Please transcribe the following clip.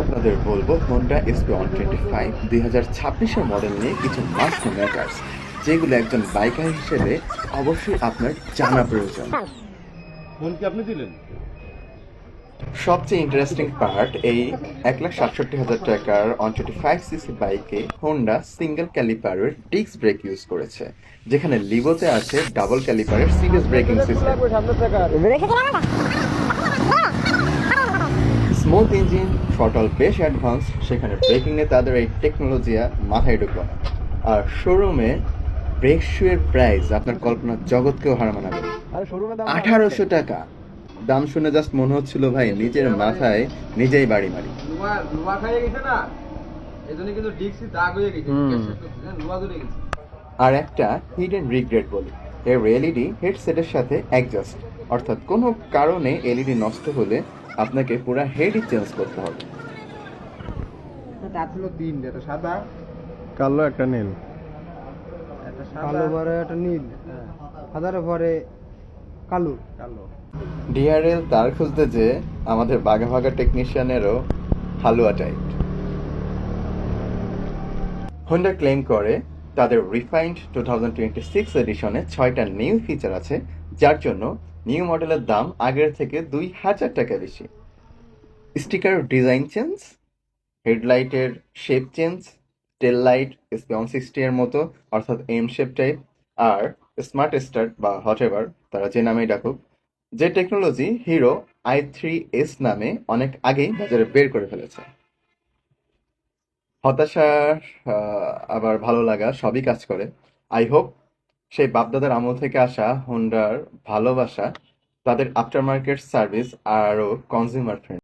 আপনাদের বলবো Honda SP 125 2026-এর model নিয়ে কিছু মাস্ট ম্যাটার্স যেগুলো একজন বাইকার হিসেবে অবশ্যই আপনার জানা প্রয়োজন। ফোন কি আপনি দিলেন? সবচেয়ে ইন্টারেস্টিং পার্ট, এই 1,67,000 টাকার 125cc বাইকে হোন্ডা সিঙ্গেল ক্যালিপারের ডিস্ক ব্রেক ইউজ করেছে, যেখানে লিভোতে আছে ডাবল ক্যালিপারের serious braking system. Smooth engine, throttle বেশ অ্যাডভান্স, সেখানে ব্রেকিং এ তাদের এই টেকনোলজি মাথায় ঢুকলো না। আর শোরুমে ব্রেক শুয়ের প্রাইস আপনার কল্পনার জগৎকেও হার মানাবে। 1800 টাকা দাম শুনে জাস্ট মনে হচ্ছিল ভাই নিজের মাথায় নিজেই বাড়ি মারি। লোহা খাইয়ে গেছে না, এজন্য কিন্তু ডিক্সি দাগ হয়ে গেছে, লোহা ধরে গেছে। আর একটা হিডেন রিগ্রেট বলি, এর এলইডি হেডসেটের সাথে অ্যাডজাস্ট, অর্থাৎ কোনো কারণে এলইডি নষ্ট হলে আপনাকে পুরো হেডই চেঞ্জ করতে হবে। তার ছিল তিনটে, একটা সাদা, কালো একটা নীল। একটা কালো সাদা, পরে একটা নীল, সাদার পরে কালো। কালো। ডিআরএল তার খুঁজতে যে আমাদের বাঘা ভাগা টেকনিশিয়ানেরও হালুয়া টাইট। হোন্ডা ক্লেম করে তাদের রিফাইন্ড 2026 এডিশনে 6টা নিউ ফিচার আছে, যার জন্য নিউ মডেলের দাম আগের থেকে 2,000 টাকা বেশি। স্টিকার ডিজাইন চেঞ্জ, হেডলাইটের shape change, tail light SP 160 এর মতো অর্থাৎ এম শেপ টাইপ, আর স্মার্ট স্টার্ট বা হট এভার তারা যে নামেই ডাকুক, যে টেকনোলজি হিরো i3s নামে অনেক আগেই বাজারে বের করে ফেলেছে। হতাশা আবার ভালো লাগা সবই কাজ করে। আই হোপ সেই বাপদাদার আমল থেকে আসা হোন্ডার ভালোবাসা তাদের আফটার মার্কেট সার্ভিস আরও কনজিউমার ফ্রেন্ড